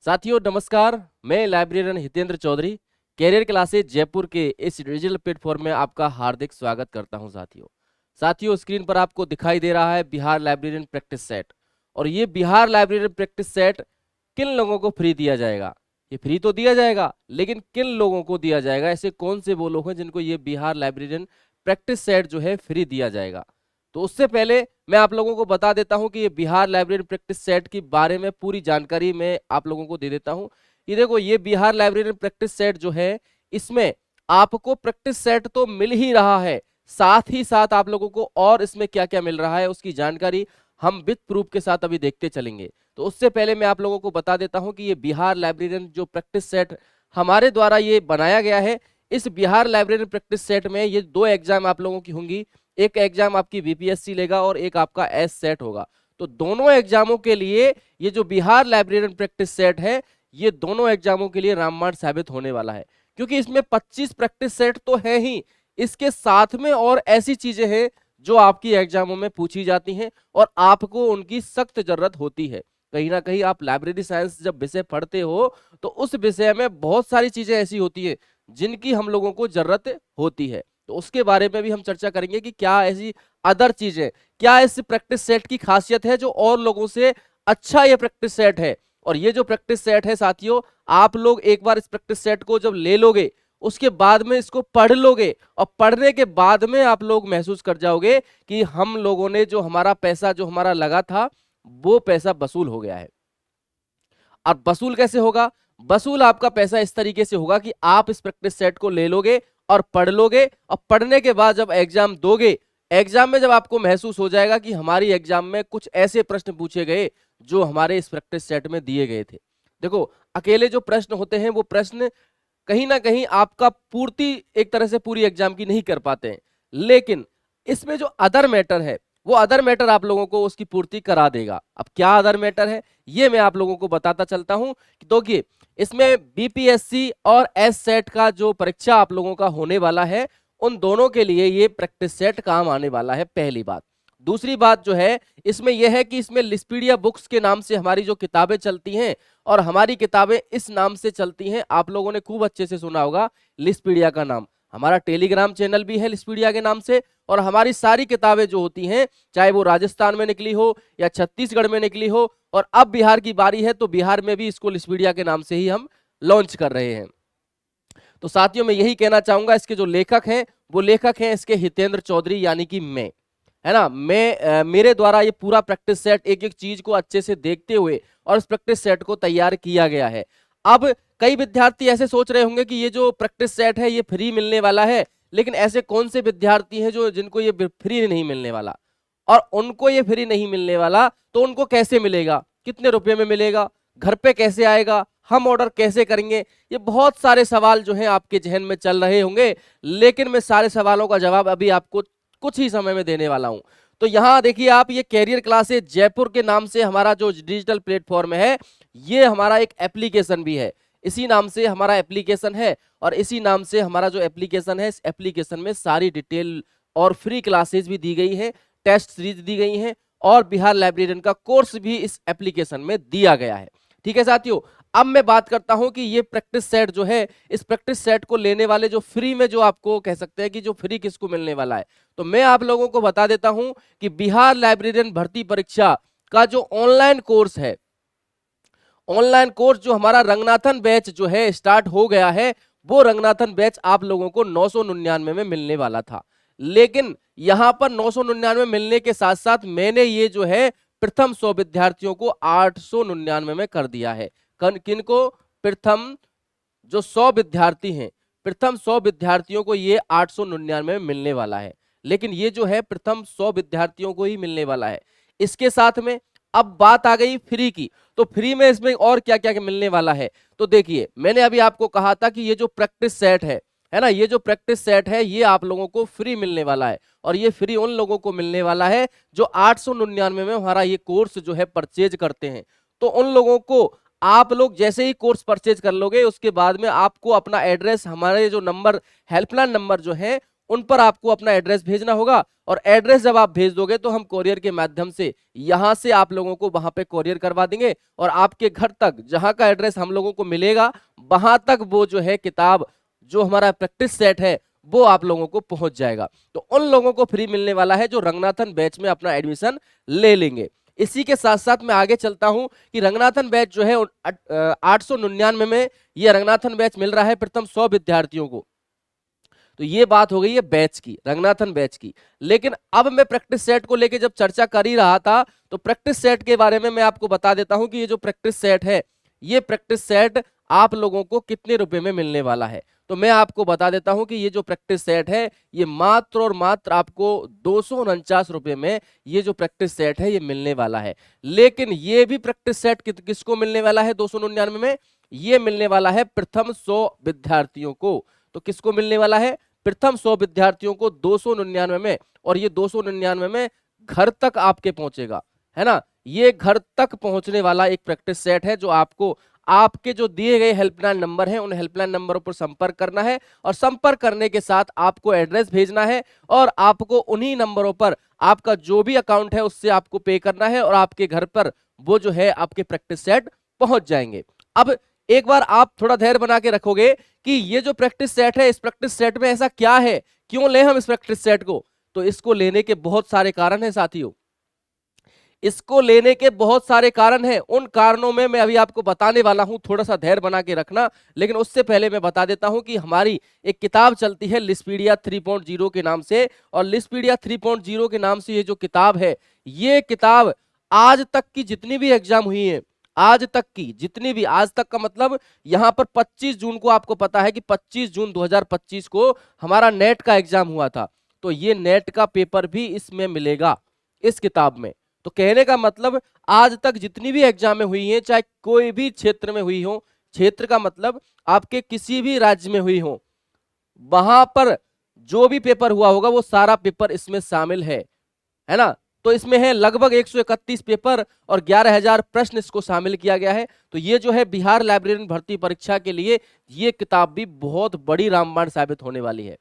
साथियों नमस्कार, मैं librarian Hitendra Chaudhary career classes Jaipur के इस डिजिटल प्लेटफॉर्म में आपका हार्दिक स्वागत करता हूं। साथियों स्क्रीन पर आपको दिखाई दे रहा है बिहार लाइब्रेरियन प्रैक्टिस सेट। और ये बिहार लाइब्रेरियन प्रैक्टिस सेट किन लोगों को फ्री दिया जाएगा? ये फ्री तो दिया जाएगा, लेकिन किन लोगों को दिया जाएगा? ऐसे कौन से वो लोग हैं जिनको ये बिहार लाइब्रेरियन प्रैक्टिस सेट जो है फ्री दिया जाएगा? तो उससे पहले मैं आप लोगों को बता देता हूं कि ये बिहार लाइब्रेरी प्रैक्टिस सेट के बारे में पूरी जानकारी मैं आप लोगों को दे देता हूं। ये देखो, ये बिहार लाइब्रेरी प्रैक्टिस सेट जो है, इसमें आपको प्रैक्टिस सेट तो मिल ही रहा है, साथ ही साथ आप लोगों को और इसमें क्या क्या मिल रहा है उसकी जानकारी हम विद प्रूफ के साथ अभी देखते चलेंगे। तो उससे पहले मैं आप लोगों को बता देता हूं कि ये बिहार लाइब्रेरियन जो प्रैक्टिस सेट हमारे द्वारा ये बनाया गया है, इस बिहार लाइब्रेरियन प्रैक्टिस सेट में ये दो एग्जाम आप लोगों की होंगी। एक एग्जाम आपकी बीपीएससी लेगा और एक आपका एस सेट होगा। तो दोनों एग्जामों के लिए ये जो बिहार लाइब्रेरियन प्रैक्टिस सेट है, ये दोनों एग्जामों के लिए रामबाण साबित होने वाला है, क्योंकि इसमें 25 प्रैक्टिस सेट तो है ही, इसके साथ में और ऐसी चीजें हैं जो आपकी एग्जामों में पूछी जाती हैं और आपको उनकी सख्त जरूरत होती है। कहीं ना कहीं आप लाइब्रेरी साइंस जब विषय पढ़ते हो तो उस विषय में बहुत सारी चीजें ऐसी होती है जिनकी हम लोगों को जरूरत होती है। तो उसके बारे में भी हम चर्चा करेंगे कि क्या ऐसी अदर चीजें, क्या इस प्रैक्टिस सेट की खासियत है जो और लोगों से अच्छा ये प्रैक्टिस सेट है। और ये जो प्रैक्टिस सेट है साथियों, आप लोग एक बार इस प्रैक्टिस सेट को जब ले लोगे, उसके बाद में इसको पढ़ लोगे और पढ़ने के बाद में आप लोग महसूस कर जाओगे कि हम लोगों ने जो हमारा पैसा जो हमारा लगा था वो पैसा वसूल हो गया है। और वसूल कैसे होगा? वसूल आपका पैसा इस तरीके से होगा कि आप इस प्रैक्टिस सेट को ले लोगे और पढ़ लोगे, और पढ़ने के बाद जब एग्जाम दोगे, एग्जाम में जब आपको महसूस हो जाएगा कि हमारी एग्जाम में कुछ ऐसे प्रश्न पूछे गए जो हमारे इस प्रैक्टिस सेट में दिए गए थे। देखो, अकेले जो प्रश्न होते हैं वो प्रश्न कहीं ना कहीं आपका पूर्ति एक तरह से पूरी एग्जाम की नहीं कर पाते हैं, लेकिन इसमें जो अदर मैटर है वो अदर मैटर आप लोगों को उसकी पूर्ति करा देगा। अब क्या अदर मैटर है ये मैं आप लोगों को बताता चलता हूं। तो कि इसमें बीपीएससी और एस सेट का जो परीक्षा आप लोगों का होने वाला है, उन दोनों के लिए ये प्रैक्टिस सेट काम आने वाला है, पहली बात। दूसरी बात जो है इसमें यह है कि इसमें लिस्पीडिया बुक्स के नाम से हमारी जो किताबें चलती हैं, और हमारी किताबें इस नाम से चलती हैं, आप लोगों ने खूब अच्छे से सुना होगा लिस्पीडिया का नाम। हमारा टेलीग्राम चैनल भी है लिस्पीडिया के नाम से, और हमारी सारी किताबें जो होती हैं, चाहे वो राजस्थान में निकली हो या छत्तीसगढ़ में निकली हो, और अब बिहार की बारी है तो बिहार में भी इसको लिस्पीडिया के नाम से ही हम लॉन्च कर रहे हैं। तो साथियों मैं यही कहना चाहूंगा, इसके जो लेखक हैं वो लेखक हैं इसके हितेंद्र चौधरी, यानी कि मैं, है ना। मेरे द्वारा ये पूरा प्रैक्टिस सेट एक एक चीज को अच्छे से देखते हुए और इस प्रैक्टिस सेट को तैयार किया गया है। अब कई विद्यार्थी ऐसे सोच रहे होंगे कि ये जो प्रैक्टिस सेट है ये फ्री मिलने वाला है, लेकिन ऐसे कौन से विद्यार्थी हैं जो जिनको ये फ्री नहीं मिलने वाला? और उनको ये फ्री नहीं मिलने वाला तो उनको कैसे मिलेगा, कितने रुपए में मिलेगा, घर पे कैसे आएगा, हम ऑर्डर कैसे करेंगे? ये बहुत सारे सवाल जो हैं आपके जहन में चल रहे होंगे, लेकिन मैं सारे सवालों का जवाब अभी आपको कुछ ही समय में देने वाला हूं। तो यहां देखिए आप, ये कैरियर क्लासेज जयपुर के नाम से हमारा जो डिजिटल प्लेटफॉर्म है, ये हमारा एक एप्लीकेशन भी है, इसी नाम से हमारा एप्लीकेशन है, और इसी नाम से हमारा जो एप्लीकेशन है, इस एप्लीकेशन में सारी डिटेल और फ्री क्लासेज भी दी गई है, टेस्ट सीरीज दी गई हैं, और बिहार लाइब्रेरियन का कोर्स भी इस एप्लीकेशन में दिया गया है। ठीक है साथियों, अब मैं बात करता हूं कि ये प्रैक्टिस सेट जो है, इस प्रैक्टिस सेट को लेने वाले जो फ्री में, जो आपको कह सकते हैं कि जो फ्री किसको मिलने वाला है, तो मैं आप लोगों को बता देता हूं कि बिहार लाइब्रेरियन भर्ती परीक्षा का जो ऑनलाइन कोर्स है, ऑनलाइन कोर्स जो हमारा रंगनाथन बैच जो है स्टार्ट हो गया है, वो रंगनाथन बैच आप लोगों को 999 में मिलने वाला था, लेकिन यहां पर 999 मिलने के साथ साथ मैंने ये जो है प्रथम 100 विद्यार्थियों को 899 में कर दिया है। किनको? प्रथम जो 100 विद्यार्थी हैं, प्रथम 100 विद्यार्थियों को ये 899 में मिलने वाला है, लेकिन ये जो है प्रथम 100 विद्यार्थियों को ही मिलने वाला है। इसके साथ में अब बात आ गई फ्री की, तो फ्री में इसमें और क्या क्या मिलने वाला है? तो देखिए, मैंने अभी आपको कहा था कि ये जो प्रैक्टिस सेट है ना, ये जो प्रैक्टिस सेट है ये आप लोगों को फ्री मिलने वाला है, और ये फ्री उन लोगों को मिलने वाला है जो 899 में हमारा ये कोर्स जो है परचेज करते हैं। तो उन लोगों को आप लोग जैसे ही कोर्स परचेज कर लोगे, उसके बाद में आपको अपना एड्रेस, हमारे जो नंबर, हेल्पलाइन नंबर जो है उन पर आपको अपना एड्रेस भेजना होगा, और एड्रेस जब आप भेज दोगे तो हम कोरियर के माध्यम से यहां से आप लोगों को वहां पे कोरियर करवा देंगे, और आपके घर तक जहां का एड्रेस हम लोगों को मिलेगा वहां तक वो जो है किताब, जो हमारा प्रैक्टिस सेट है, वो आप लोगों को पहुंच जाएगा। तो उन लोगों को फ्री मिलने वाला है जो रंगनाथन बैच में अपना एडमिशन ले लेंगे। इसी के साथ साथ मैं आगे चलता हूं कि रंगनाथन बैच जो है 899 में ये रंगनाथन बैच मिल रहा है प्रथम 100 विद्यार्थियों को। तो ये बात हो गई है बैच की, रंगनाथन बैच की। लेकिन अब मैं प्रैक्टिस सेट को लेके जब चर्चा कर ही रहा था, तो प्रैक्टिस सेट के बारे में मैं आपको बता देता हूं कि ये जो प्रैक्टिस सेट है, ये प्रैक्टिस सेट आप लोगों को कितने रुपए में मिलने वाला है। तो मैं आपको बता देता हूं कि ये जो प्रैक्टिस सेट है, ये मात्र और मात्र आपको 249 रुपए में ये जो प्रैक्टिस सेट है ये मिलने वाला है। लेकिन ये भी प्रैक्टिस सेट किसको मिलने वाला है 299 में? ये मिलने वाला है प्रथम 100 विद्यार्थियों को। तो किसको मिलने वाला है? प्रथम 100 विद्यार्थियों को 299 में, और ये 299 में घर तक आपके पहुंचेगा, है ना। ये घर तक पहुंचने वाला एक प्रैक्टिस सेट है जो आपको आपके जो दिए गए हेल्पलाइन नंबर हैं उन हेल्पलाइन नंबरों पर संपर्क करना है, और संपर्क करने के साथ आपको एड्रेस भेजना है, और आपको उन्हीं नंबरों पर आपका जो भी अकाउंट है उससे आपको पे करना है, और आपके घर पर वो जो है आपके प्रैक्टिस सेट पहुंच जाएंगे। अब एक बार आप थोड़ा धैर्य बना के रखोगे कि ये जो प्रैक्टिस सेट है, इस प्रैक्टिस सेट में ऐसा क्या है, क्यों ले हम इस प्रैक्टिस सेट को? तो इसको लेने के बहुत सारे कारण हैं साथियों, इसको लेने के बहुत सारे कारण हैं। उन कारणों में मैं अभी आपको बताने वाला हूं, थोड़ा सा धैर्य बना के रखना। लेकिन उससे पहले मैं बता देता हूं कि हमारी एक किताब चलती है लिस्पीडिया 3.0 के नाम से, और लिस्पीडिया 3.0 के नाम से ये जो किताब है, ये किताब आज तक की जितनी भी एग्जाम हुई है, आज तक की जितनी भी, आज तक का मतलब यहां पर 25 जून को, आपको पता है कि 25 जून 2025 को हमारा नेट का एग्जाम हुआ था, तो ये नेट का पेपर भी इसमें मिलेगा इस किताब में। तो कहने का मतलब आज तक जितनी भी एग्जामें हुई हैं, चाहे कोई भी क्षेत्र में हुई हो, क्षेत्र का मतलब आपके किसी भी राज्य में हुई हो, वहां पर जो भी पेपर हुआ होगा वो सारा पेपर इसमें शामिल है ना। तो इसमें है लगभग 131 पेपर और 11,000 प्रश्न इसको शामिल किया गया है। तो ये जो है बिहार लाइब्रेरियन भर्ती परीक्षा के लिए ये किताब भी बहुत बड़ी रामबाण साबित होने वाली है।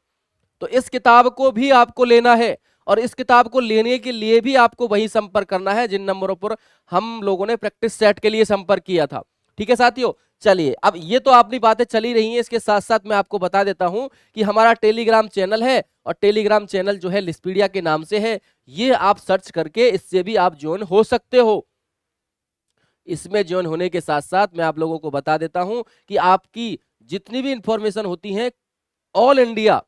तो इस किताब को भी आपको लेना है, और इस किताब को लेने के लिए भी आपको वही संपर्क करना है जिन नंबरों पर हम लोगों ने प्रैक्टिस सेट के लिए संपर्क किया था। ठीक है साथियों, चलिए अब ये तो अपनी बातें चली रही हैं, इसके साथ साथ मैं आपको बता देता हूं कि हमारा टेलीग्राम चैनल है, और टेलीग्राम चैनल जो है लिस्पीडिया के नाम से है। ये आप सर्च करके इससे भी आप ज्वाइन हो सकते हो। इसमें ज्वाइन होने के साथ साथ मैं आप लोगों को बता देता हूं कि आपकी जितनी भी इंफॉर्मेशन होती है ऑल इंडिया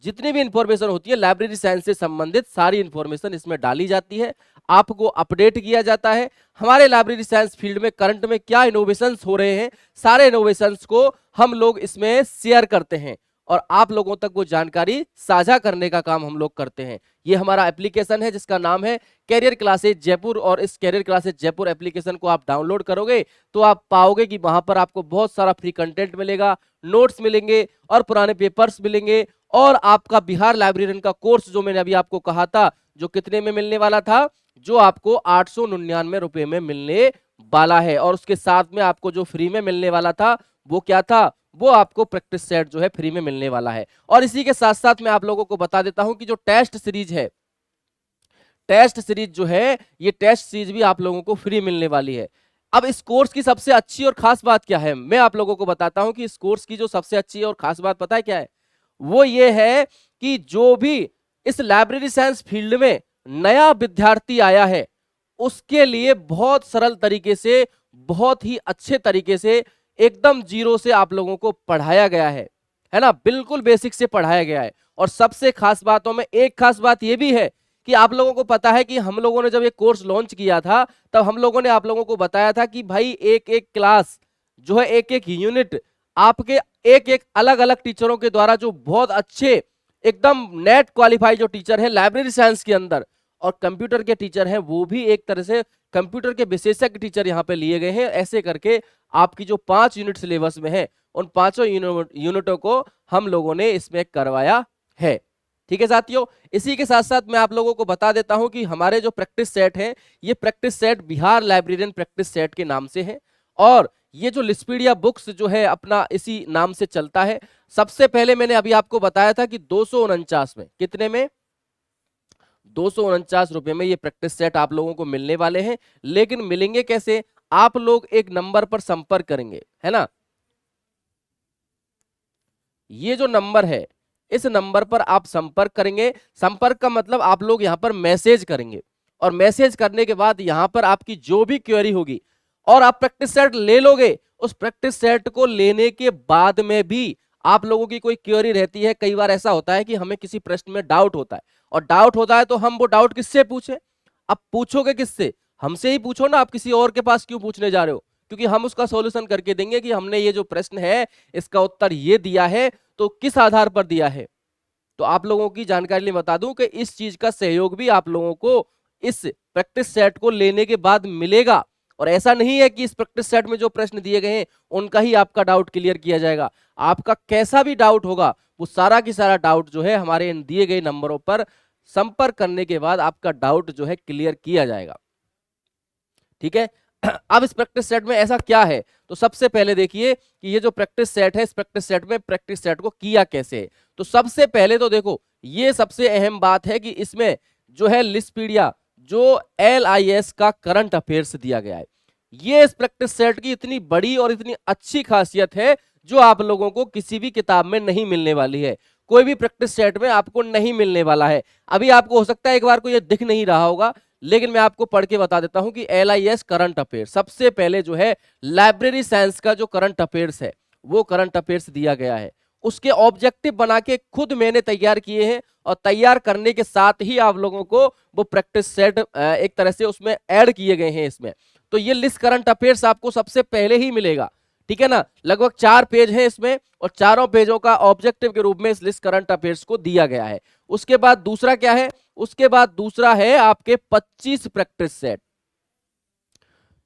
जितनी भी इंफॉर्मेशन होती है लाइब्रेरी साइंस से संबंधित, सारी इंफॉर्मेशन इसमें डाली जाती है, आपको अपडेट किया जाता है। हमारे लाइब्रेरी साइंस फील्ड में करंट में क्या इनोवेशंस हो रहे हैं, सारे इनोवेशंस को हम लोग इसमें शेयर करते हैं, और आप लोगों तक वो जानकारी साझा करने का काम हम लोग करते हैं। ये हमारा एप्लीकेशन है जिसका नाम है कैरियर क्लासेज जयपुर, और इस कैरियर क्लासेज जयपुर एप्लीकेशन को आप डाउनलोड करोगे तो आप पाओगे कि वहां पर आपको बहुत सारा फ्री कंटेंट मिलेगा, नोट्स मिलेंगे और पुराने पेपर्स मिलेंगे, और आपका बिहार लाइब्रेरियन का कोर्स जो मैंने अभी आपको कहा था, जो कितने में मिलने वाला था, जो आपको 899 रुपए में मिलने वाला है। और उसके साथ में आपको जो फ्री में मिलने वाला था वो क्या था, वो आपको प्रैक्टिस सेट जो है फ्री में मिलने वाला है। और इसी के साथ साथ मैं आप लोगों को बता देता हूं कि जो टेस्ट सीरीज है, टेस्ट सीरीज जो है, ये टेस्ट सीरीज भी आप लोगों को फ्री मिलने वाली है। अब इस कोर्स की सबसे अच्छी और खास बात क्या है, मैं आप लोगों को बताता हूं कि इस कोर्स की जो सबसे अच्छी और खास बात पता है क्या है, वो ये है कि जो भी इस लाइब्रेरी साइंस फील्ड में नया विद्यार्थी आया है उसके लिए बहुत सरल तरीके से, बहुत ही अच्छे तरीके से, एकदम जीरो से आप लोगों को पढ़ाया गया है ना, बिल्कुल बेसिक से पढ़ाया गया है। और सबसे खास बातों में एक खास बात यह भी है कि आप लोगों को पता है कि हम लोगों ने जब ये कोर्स लॉन्च किया था तब हम लोगों ने आप लोगों को बताया था कि भाई एक एक क्लास जो है, एक एक यूनिट आपके एक एक अलग अलग टीचरों के द्वारा, जो बहुत अच्छे एकदम नेट क्वालिफाई जो टीचर है लाइब्रेरी साइंस के अंदर, और कंप्यूटर के टीचर हैं वो भी एक तरह से कंप्यूटर के विशेषज्ञ टीचर यहाँ पे लिए गए हैं। ऐसे करके आपकी जो 5 यूनिट सिलेबस में है उन 5 यूनिटों को हम लोगों ने इसमें करवाया है। ठीक है साथियों, इसी के साथ साथ मैं आप लोगों को बता देता हूं कि हमारे जो प्रैक्टिस सेट है, ये practice set Bihar librarian practice set के नाम से है, और ये जो लिस्पीडिया बुक्स जो है अपना इसी नाम से चलता है। सबसे पहले मैंने अभी आपको बताया था कि 249 में, कितने में, 249 रुपए में ये प्रैक्टिस सेट आप लोगों को मिलने वाले हैं। लेकिन मिलेंगे कैसे, आप लोग एक नंबर पर संपर्क करेंगे, है ना, ये जो नंबर है इस नंबर पर आप संपर्क करेंगे। संपर्क का मतलब आप लोग यहां पर मैसेज करेंगे, और मैसेज करने के बाद यहां पर आपकी जो भी क्वेरी होगी और आप प्रैक्टिस सेट ले लोगे, उस प्रैक्टिस सेट को लेने के बाद में भी आप लोगों की कोई क्वेरी रहती है। कई बार ऐसा होता है कि हमें किसी प्रश्न में डाउट होता है, और डाउट होता है तो हम वो डाउट किससे पूछें, अब पूछोगे किससे, हमसे ही पूछो ना, आप किसी और के पास क्यों पूछने जा रहे हो, क्योंकि हम उसका सॉल्यूशन करके देंगे कि हमने ये जो प्रश्न है इसका उत्तर ये दिया है, तो किस आधार पर दिया है। तो आप लोगों की जानकारी लिए बता दूं कि इस चीज का सहयोग भी आप लोगों को इस प्रैक्टिस सेट को लेने के बाद मिलेगा। और ऐसा नहीं है कि इस प्रैक्टिस सेट में जो प्रश्न दिए गए हैं उनका ही आपका डाउट क्लियर किया जाएगा। आपका कैसा भी डाउट होगा वो सारा की सारा डाउट जो है हमारे इन दिए गए नंबरों पर संपर्क करने के बाद आपका डाउट जो है क्लियर किया जाएगा। ठीक है। अब इस प्रैक्टिस सेट में ऐसा क्या है, तो सबसे पहले देखिए कि ये जो प्रैक्टिस सेट है, इस प्रैक्टिस सेट में प्रैक्टिस सेट को किया कैसे है। तो सबसे पहले तो देखो, ये सबसे अहम बात है कि इसमें जो है लिस्पीडिया जो LIS का करंट अफेयर्स दिया गया है, ये इस प्रैक्टिस सेट की इतनी बड़ी और इतनी अच्छी खासियत है जो आप लोगों को किसी भी किताब में नहीं मिलने वाली है, कोई भी प्रैक्टिस सेट में आपको नहीं मिलने वाला है। अभी आपको हो सकता है एक बार को ये दिख नहीं रहा होगा, लेकिन मैं आपको पढ़ के बता देता हूं कि LIS करंट अफेयर, सबसे पहले जो है लाइब्रेरी साइंस का जो करंट अफेयर्स है वो करंट अफेयर्स दिया गया है। उसके ऑब्जेक्टिव बना के खुद मैंने तैयार किए हैं, और तैयार करने के साथ ही आप लोगों को वो प्रैक्टिस सेट एक तरह से उसमें ऐड किए गए हैं इसमें। तो ये लिस्ट करंट अफेयर्स आपको सबसे पहले ही मिलेगा, ठीक है ना। लगभग 4 पेज है इसमें, और चारों पेजों का ऑब्जेक्टिव के रूप में इस लिस्ट करंट अफेयर्स को दिया गया है। उसके बाद दूसरा क्या है, उसके बाद दूसरा है आपके 25 प्रैक्टिस सेट,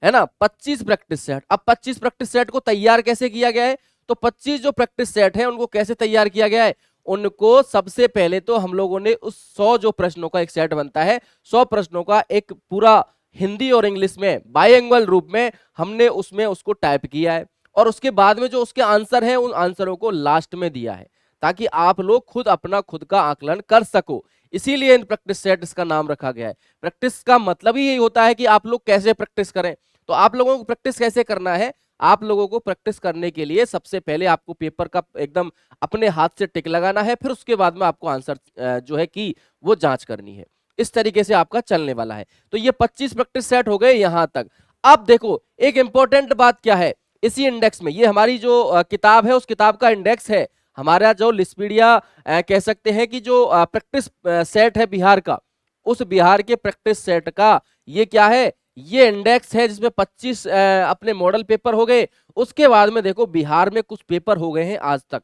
है ना, 25 प्रैक्टिस सेट। अब 25 प्रैक्टिस सेट को तैयार कैसे किया गया है, तो 25 जो प्रैक्टिस सेट है उनको कैसे तैयार किया गया है, उनको सबसे पहले तो हम लोगों ने उस 100 जो प्रश्नों का एक सेट बनता है, 100 प्रश्नों का एक पूरा हिंदी और इंग्लिश में बाइलिंगुअल रूप में हमने उसमें उसको टाइप किया है, और उसके बाद में जो उसके आंसर है उन आंसरों को लास्ट में दिया है, ताकि आप लोग खुद अपना खुद का आकलन कर सको। इसीलिए इन प्रैक्टिस सेट्स का नाम रखा गया है। प्रैक्टिस का मतलब ही यही होता है कि आप लोग कैसे प्रैक्टिस करें। तो आप लोगों को प्रैक्टिस कैसे करना है, आप लोगों को प्रैक्टिस करने के लिए सबसे पहले आपको पेपर का एकदम अपने हाथ से टिक लगाना है, फिर उसके बाद में आपको आंसर जो है कि वो जांच करनी है। इस तरीके से आपका चलने वाला है। तो ये 25 प्रैक्टिस सेट हो गए यहां तक। अब देखो एक इंपॉर्टेंट बात क्या है, इसी इंडेक्स में, ये हमारी जो किताब है उस किताब का इंडेक्स है हमारा, जो लिस्पीडिया कह सकते हैं कि जो प्रैक्टिस सेट है बिहार का, उस बिहार के प्रैक्टिस सेट का ये क्या है, ये इंडेक्स है, जिसमें 25 अपने मॉडल पेपर हो गए। उसके बाद में देखो बिहार में कुछ पेपर हो गए हैं आज तक।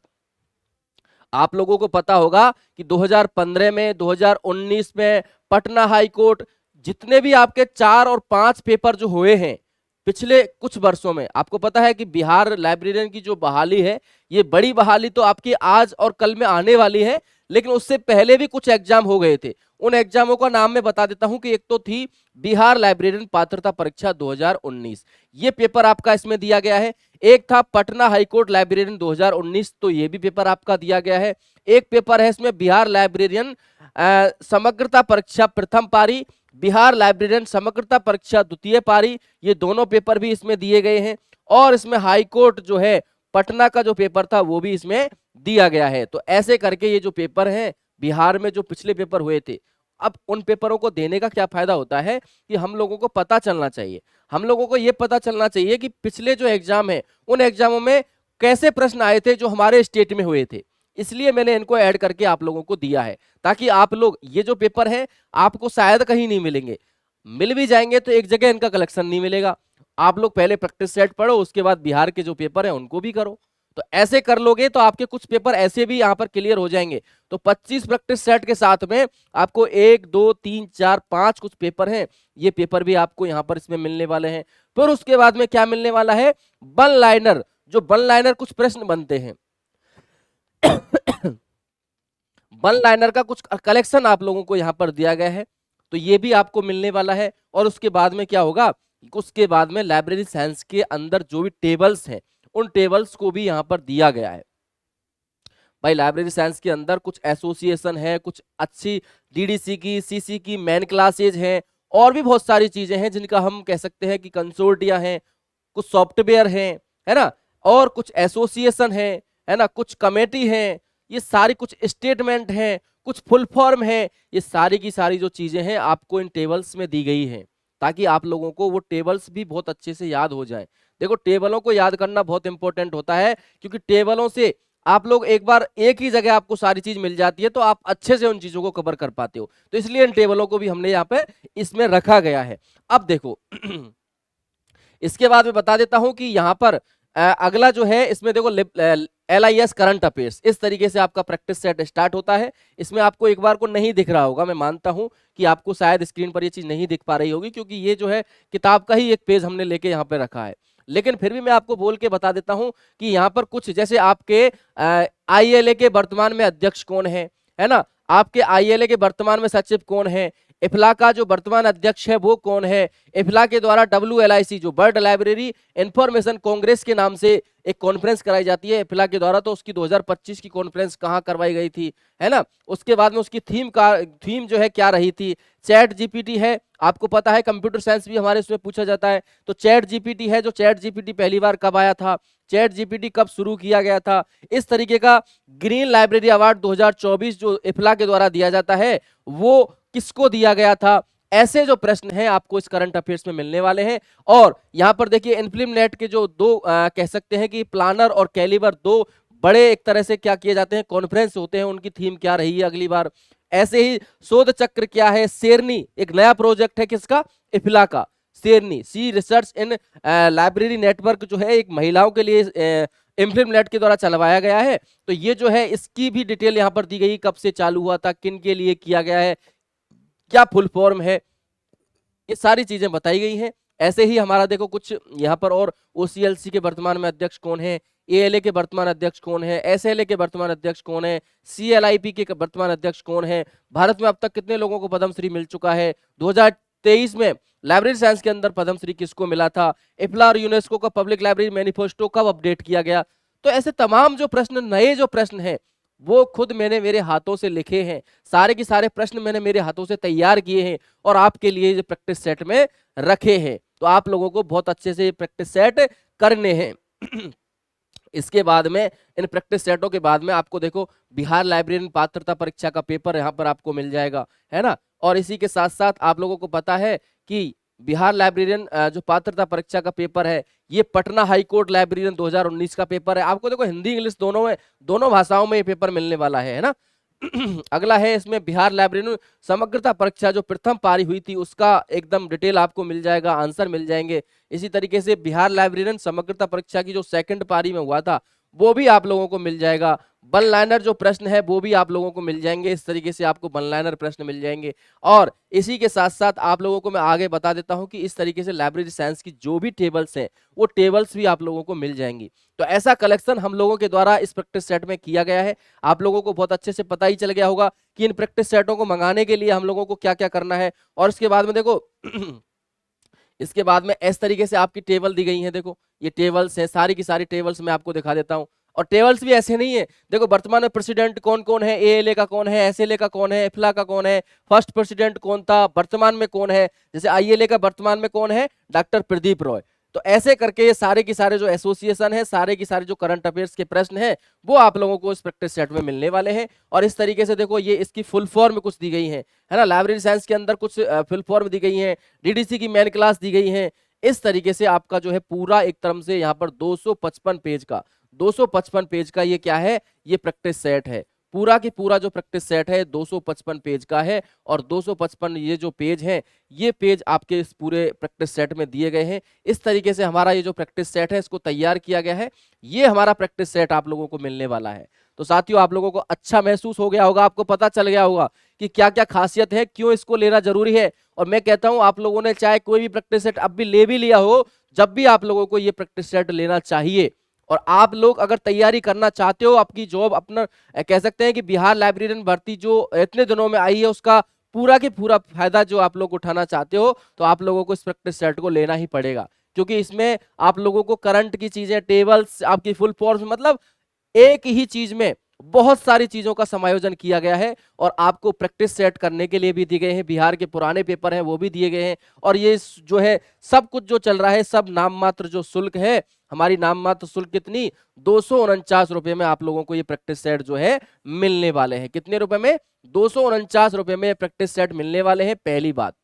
आप लोगों को पता होगा कि 2015 में, 2019 में पटना हाई कोर्ट, जितने भी आपके 4 और 5 पेपर जो हुए हैं पिछले कुछ वर्षों में, आपको पता है कि बिहार लाइब्रेरियन की जो बहाली है, ये बड़ी बहाली तो आपकी आज और कल में आने वाली है, लेकिन उससे पहले भी कुछ एग्जाम हो गए थे। उन एग्जामों का नाम मैं बता देता हूं कि एक तो थी बिहार लाइब्रेरियन पात्रता परीक्षा 2019, ये पेपर आपका इसमें दिया गया है। एक था पटना हाईकोर्ट लाइब्रेरियन 2019, तो ये भी पेपर आपका दिया गया है। एक पेपर है इसमें बिहार लाइब्रेरियन समग्रता परीक्षा प्रथम पारी, बिहार लाइब्रेरियन समग्रता परीक्षा द्वितीय पारी, ये दोनों पेपर भी इसमें दिए गए हैं। और इसमें हाईकोर्ट जो है पटना का जो पेपर था वो भी इसमें दिया गया है। तो ऐसे करके ये जो पेपर हैं बिहार में, जो पिछले पेपर हुए थे, अब उन पेपरों को देने का क्या फायदा होता है कि हम लोगों को पता चलना चाहिए, हम लोगों को ये पता चलना चाहिए कि पिछले जो एग्जाम है उन एग्जामों में कैसे प्रश्न आए थे जो हमारे स्टेट में हुए थे। इसलिए मैंने इनको ऐड करके आप लोगों को दिया है, ताकि आप लोग, ये जो पेपर है आपको शायद कहीं नहीं मिलेंगे, मिल भी जाएंगे तो एक जगह इनका कलेक्शन नहीं मिलेगा। आप लोग पहले प्रैक्टिस सेट पढ़ो, उसके बाद बिहार के जो पेपर है उनको भी करो। तो ऐसे कर लोगे तो आपके कुछ पेपर ऐसे भी यहाँ पर क्लियर हो जाएंगे। तो 25 प्रैक्टिस सेट के साथ में आपको 1 2 3 4 5 कुछ पेपर हैं, ये पेपर भी आपको यहाँ पर इसमें मिलने वाले हैं। फिर उसके बाद में क्या मिलने वाला है, वन लाइनर, जो वन लाइनर कुछ प्रश्न बनते हैं वन लाइनर का कुछ कलेक्शन आप लोगों को यहाँ पर दिया गया है, तो ये भी आपको मिलने वाला है। और उसके बाद में क्या होगा, उसके बाद में लाइब्रेरी साइंस के अंदर जो भी टेबल्स हैं उन टेबल्स को भी यहाँ पर दिया गया है। भाई लाइब्रेरी साइंस के अंदर कुछ एसोसिएशन है, कुछ अच्छी डीडीसी की, सीसी की मेन क्लासेज हैं, और भी बहुत सारी चीजें हैं जिनका हम कह सकते हैं कि कंसोर्टिया हैं, कुछ सॉफ्टवेयर हैं, है ना, और कुछ एसोसिएशन है ना, कुछ कमेटी हैं, ये सारी कुछ स्टेटमेंट हैं, कुछ फुल फॉर्म है, ये सारी की सारी जो चीजें हैं आपको इन टेबल्स में दी गई हैं, ताकि आप लोगों को वो टेबल्स भी बहुत अच्छे से याद हो जाए। देखो टेबलों को याद करना बहुत इंपॉर्टेंट होता है, क्योंकि टेबलों से आप लोग एक बार एक ही जगह आपको सारी चीज मिल जाती है तो आप अच्छे से उन चीजों को कवर कर पाते हो, तो इसलिए इन टेबलों को भी हमने यहाँ पे इसमें रखा गया है। अब देखो इसके बाद मैं बता देता हूं कि यहाँ पर अगला जो है इसमें देखो LIS करंट अफेयर्स, इस तरीके से आपका प्रैक्टिस सेट स्टार्ट होता है। इसमें आपको एक बार को नहीं दिख रहा होगा, मैं मानता हूं कि आपको शायद स्क्रीन पर ये चीज नहीं दिख पा रही होगी, क्योंकि ये जो है किताब का ही एक पेज हमने लेके यहाँ पे रखा है, लेकिन फिर भी मैं आपको बोल के बता देता हूं कि यहाँ पर कुछ जैसे आपके ILA के वर्तमान में अध्यक्ष कौन है ना, आपके ILA के वर्तमान में सचिव कौन है, इफ्ला का जो वर्तमान अध्यक्ष है वो कौन है, इफ्ला के द्वारा WLIC जो वर्ल्ड लाइब्रेरी इंफॉर्मेशन कांग्रेस के नाम से एक कॉन्फ्रेंस कराई जाती है इफ्ला के द्वारा, तो उसकी 2025 की कॉन्फ्रेंस कहाँ करवाई गई थी, है ना, उसके बाद में उसकी थीम जो है क्या रही थी। चैट जीपीटी है, आपको पता है कंप्यूटर साइंस भी हमारे इसमें पूछा जाता है, तो चैट जीपीटी है, जो चैट जीपीटी पहली बार कब आया था, चैट जीपीटी कब शुरू किया गया था, इस तरीके का ग्रीन लाइब्रेरी अवार्ड 2024 जो इफ्ला के द्वारा दिया जाता है वो किसको दिया गया था, ऐसे जो प्रश्न हैं आपको इस करंट अफेयर्स में मिलने वाले हैं। और यहां पर देखिए इनफिल्म नेट के जो दो कह सकते हैं कि प्लानर और कैलिबर, दो बड़े एक तरह से क्या किए जाते हैं कॉन्फ्रेंस होते हैं, उनकी थीम क्या रही है अगली बार। ऐसे ही शोध चक्र क्या है, शेरनी एक नया प्रोजेक्ट है किसका, इफ्ला का, शेरनी सी रिसर्च इन लाइब्रेरी नेटवर्क जो है एक महिलाओं के लिए इनफिल्म नेट के द्वारा चलवाया गया है, तो ये जो है इसकी भी डिटेल यहाँ पर दी गई, कब से चालू हुआ था, किन के लिए किया गया है, क्या फुल फॉर्म है, ये सारी चीजें बताई गई हैं। ऐसे ही हमारा देखो कुछ यहाँ पर और OCLC के वर्तमान में अध्यक्ष कौन है, ALA के वर्तमान अध्यक्ष कौन है, SLA के वर्तमान अध्यक्ष कौन है, CLIP के वर्तमान अध्यक्ष कौन है, भारत में अब तक कितने लोगों को पद्मश्री मिल चुका है, 2023 में लाइब्रेरी साइंस के अंदर पद्मश्री किसको मिला था, इफ्ला और यूनेस्को का पब्लिक लाइब्रेरी मैनिफेस्टो कब अपडेट किया गया। तो ऐसे तमाम जो प्रश्न, नए जो प्रश्न हैं वो खुद मैंने मेरे हाथों से लिखे हैं, सारे के सारे प्रश्न मैंने मेरे हाथों से तैयार किए हैं और आपके लिए प्रैक्टिस सेट में रखे हैं, तो आप लोगों को बहुत अच्छे से प्रैक्टिस सेट करने हैं। इसके बाद में इन प्रैक्टिस सेटों के बाद में आपको देखो बिहार लाइब्रेरियन पात्रता परीक्षा का पेपर यहाँ पर आपको मिल जाएगा, है ना, और इसी के साथ साथ आप लोगों को पता है कि बिहार लाइब्रेरियन जो पात्रता परीक्षा का पेपर है ये पटना हाई कोर्ट लाइब्रेरियन 2019 का पेपर है। आपको देखो हिंदी इंग्लिश दोनों में, दोनों भाषाओं में ये पेपर मिलने वाला है ना। अगला है इसमें बिहार लाइब्रेरियन समग्रता परीक्षा जो प्रथम पारी हुई थी उसका एकदम डिटेल आपको मिल जाएगा, आंसर मिल जाएंगे। इसी तरीके से बिहार लाइब्रेरियन समग्रता परीक्षा की जो सेकंड पारी में हुआ था वो भी आप लोगों को मिल जाएगा। वन लाइनर जो प्रश्न है वो भी आप लोगों को मिल जाएंगे, इस तरीके से आपको वन लाइनर प्रश्न मिल जाएंगे। और इसी के साथ साथ आप लोगों को मैं आगे बता देता हूं कि इस तरीके से लाइब्रेरी साइंस की जो भी टेबल्स हैं वो टेबल्स भी आप लोगों को मिल जाएंगी। तो ऐसा कलेक्शन हम लोगों के द्वारा इस प्रैक्टिस सेट में किया गया है। आप लोगों को बहुत अच्छे से पता ही चल गया होगा कि इन प्रैक्टिस सेटों को मंगाने के लिए हम लोगों को क्या क्या करना है। और इसके बाद में देखो इसके बाद में इस तरीके से आपकी टेबल दी गई है, देखो ये टेबल्स है, सारी की सारी टेबल्स मैं आपको दिखा देता हूं। और टेबल्स भी ऐसे नहीं है, देखो वर्तमान में प्रेसिडेंट कौन कौन है, ALA का कौन है, SLA का कौन है, इफ्ला का कौन है, फर्स्ट प्रेसिडेंट कौन था, वर्तमान में कौन है, जैसे ILA का वर्तमान में कौन है, डॉक्टर प्रदीप रॉय। तो ऐसे करके ये सारे की सारे जो एसोसिएशन है, सारे की सारे जो करंट अफेयर्स के प्रश्न हैं वो आप लोगों को इस प्रैक्टिस सेट में मिलने वाले हैं। और इस तरीके से देखो ये इसकी फुल फॉर्म कुछ दी गई है ना, लाइब्रेरी साइंस के अंदर कुछ फुल फॉर्म दी गई है, DDC की मेन क्लास दी गई है। इस तरीके से आपका जो है पूरा एक तरफ से यहाँ पर 255 पेज का ये क्या है, ये प्रैक्टिस सेट है। पूरा की पूरा जो प्रैक्टिस सेट है 255 पेज का है। और 255 ये जो पेज हैं ये पेज आपके इस पूरे प्रैक्टिस सेट में दिए गए हैं। इस तरीके से हमारा ये जो प्रैक्टिस सेट है इसको तैयार किया गया है। ये हमारा प्रैक्टिस सेट आप लोगों को मिलने वाला है। तो साथियों आप लोगों को अच्छा महसूस हो गया होगा, आपको पता चल गया होगा कि क्या क्या खासियत है, क्यों इसको लेना जरूरी है। और मैं कहता हूं आप लोगों ने चाहे कोई भी प्रैक्टिस सेट अब भी ले भी लिया हो, जब भी आप लोगों को ये प्रैक्टिस सेट लेना चाहिए। और आप लोग अगर तैयारी करना चाहते हो, आपकी जॉब अपना कह सकते हैं कि बिहार लाइब्रेरियन भर्ती जो इतने दिनों में आई है उसका पूरा के पूरा फायदा जो आप लोग उठाना चाहते हो तो आप लोगों को इस प्रैक्टिस सेट को लेना ही पड़ेगा, क्योंकि इसमें आप लोगों को करंट की चीजें, टेबल्स, आपकी फुल फॉर्म्स, मतलब एक ही चीज में बहुत सारी चीजों का समायोजन किया गया है। और आपको प्रैक्टिस सेट करने के लिए भी दिए गए हैं, बिहार के पुराने पेपर हैं वो भी दिए गए हैं। और ये जो है सब कुछ जो चल रहा है, सब नाम मात्र जो शुल्क है, हमारी नाम मात्र शुल्क कितनी, 249 रुपए में आप लोगों को ये प्रैक्टिस सेट जो है मिलने वाले हैं। कितने रुपए में, 249 रुपए में प्रैक्टिस सेट मिलने वाले हैं, पहली बात।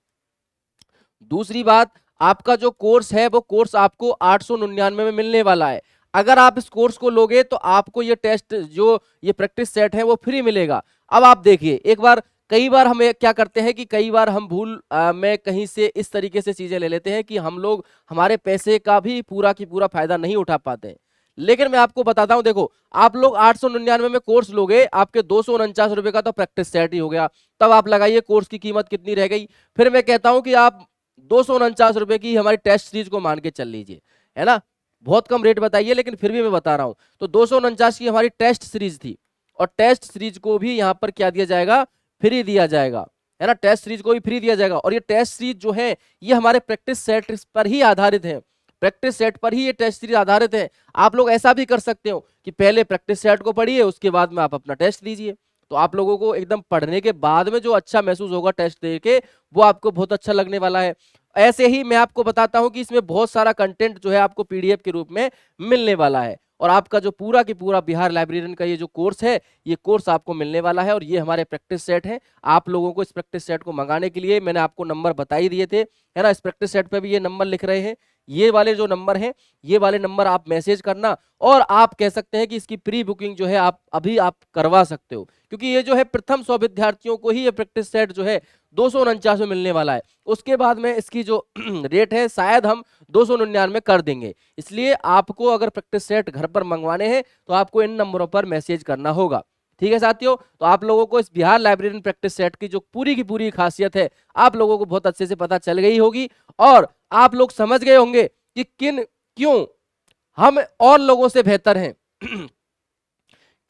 दूसरी बात, आपका जो कोर्स है वो कोर्स आपको 899 में मिलने वाला है। अगर आप इस कोर्स को लोगे तो आपको ये टेस्ट, जो ये प्रैक्टिस सेट है वो फ्री मिलेगा। अब आप देखिए, एक बार, कई बार हम क्या करते हैं कि कई बार हम भूल में कहीं से इस तरीके से चीजें ले लेते हैं कि हम लोग हमारे पैसे का भी पूरा की पूरा फायदा नहीं उठा पाते हैं। लेकिन मैं आपको बताता हूं, देखो आप लोग 899 में कोर्स लोगे, आपके 249 रुपए का तो प्रैक्टिस सेट ही हो गया। तब आप लगाइए कोर्स की कीमत कितनी रह गई। फिर मैं कहता हूं कि आप 249 रुपए की हमारी टेस्ट सीरीज को मान के चल लीजिए, है ना, बहुत कम रेट बताइए लेकिन फिर भी मैं बता रहा हूं। तो 249 की हमारी टेस्ट सीरीज थी, और टेस्ट सीरीज को भी यहां पर क्या दिया जाएगा, फ्री दिया जाएगा, है ना, टेस्ट सीरीज को भी फ्री दिया जाएगा। और ये टेस्ट सीरीज जो है ये हमारे प्रैक्टिस सेट पर ही आधारित है, प्रैक्टिस सेट पर ही ये टेस्ट सीरीज आधारित है। आप लोग ऐसा भी कर सकते हो कि पहले प्रैक्टिस सेट को पढ़िए, उसके बाद में आप अपना टेस्ट दीजिए। तो आप लोगों को एकदम पढ़ने के बाद में जो अच्छा महसूस होगा टेस्ट दे के, वो आपको बहुत अच्छा लगने वाला है। ऐसे ही मैं आपको बताता हूं कि इसमें बहुत सारा कंटेंट जो है आपको पीडीएफ के रूप में मिलने वाला है। और आपका जो पूरा की पूरा बिहार लाइब्रेरियन का ये जो कोर्स है, ये कोर्स आपको मिलने वाला है। और ये हमारे प्रैक्टिस सेट है। आप लोगों को इस प्रैक्टिस सेट को मंगाने के लिए मैंने आपको नंबर बता ही दिए थे, है ना, इस प्रैक्टिस सेट पे भी ये नंबर लिख रहे हैं, ये वाले जो नंबर हैं, ये वाले नंबर आप मैसेज करना। और आप कह सकते हैं कि इसकी प्री बुकिंग जो है आप करवा सकते हो, क्योंकि ये जो है प्रथम 100 विद्यार्थियों को ही ये प्रैक्टिस सेट जो है 249 में मिलने वाला है। उसके बाद में इसकी जो रेट है शायद हम 299 कर देंगे। इसलिए आपको अगर प्रैक्टिस सेट घर पर मंगवाने हैं तो आपको इन नंबरों पर मैसेज करना होगा। ठीक है साथियों, तो आप लोगों को इस बिहार लाइब्रेरियन प्रैक्टिस सेट की जो पूरी की पूरी खासियत है आप लोगों को बहुत अच्छे से पता चल गई होगी। और आप लोग समझ गए होंगे कि क्यों हम और लोगों से बेहतर हैं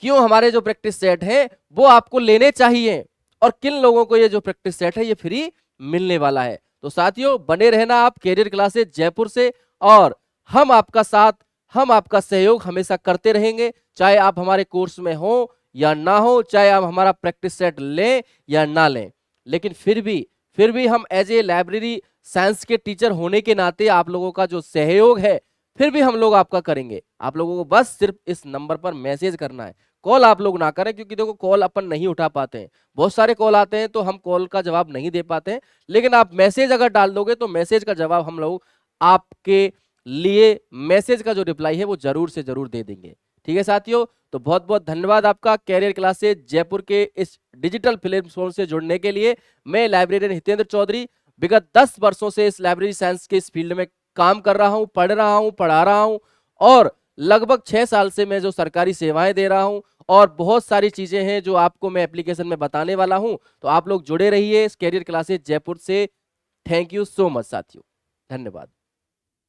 क्यों हमारे जो प्रैक्टिस सेट है वो आपको लेने चाहिए, और किन लोगों को ये जो प्रैक्टिस सेट है ये फ्री मिलने वाला है। तो साथियों बने रहना आप कैरियर क्लासेस जयपुर से, और हम आपका साथ, हम आपका सहयोग हमेशा करते रहेंगे, चाहे आप हमारे कोर्स में हो या ना हो, चाहे आप हमारा प्रैक्टिस सेट लें या ना लें। लेकिन फिर भी हम एज ए लाइब्रेरी साइंस के टीचर होने के नाते आप लोगों का जो सहयोग है फिर भी हम लोग आपका करेंगे। आप लोगों को बस सिर्फ इस नंबर पर मैसेज करना है, कॉल आप लोग ना करें, क्योंकि देखो कॉल अपन नहीं उठा पाते हैं, बहुत सारे कॉल आते हैं तो हम कॉल का जवाब नहीं दे पाते हैं। लेकिन आप मैसेज अगर डाल दोगे तो मैसेज का जवाब हम लोग आपके लिए, मैसेज का जो रिप्लाई है वो जरूर से जरूर दे देंगे। ठीक है साथियों, तो बहुत बहुत धन्यवाद आपका कैरियर क्लासेस जयपुर के इस डिजिटल प्लेटफॉर्म से जुड़ने के लिए। मैं लाइब्रेरियन हितेंद्र चौधरी विगत 10 वर्षों से इस लाइब्रेरी साइंस के इस फील्ड में काम कर रहा हूं, पढ़ रहा हूं, पढ़ा रहा हूं, और लगभग 6 साल से मैं जो सरकारी सेवाएं दे रहा हूं। और बहुत सारी चीजें हैं जो आपको मैं एप्लीकेशन में बताने वाला हूं। तो आप लोग जुड़े रहिए इस कैरियर क्लासेस जयपुर से। थैंक यू सो मच साथियों, धन्यवाद।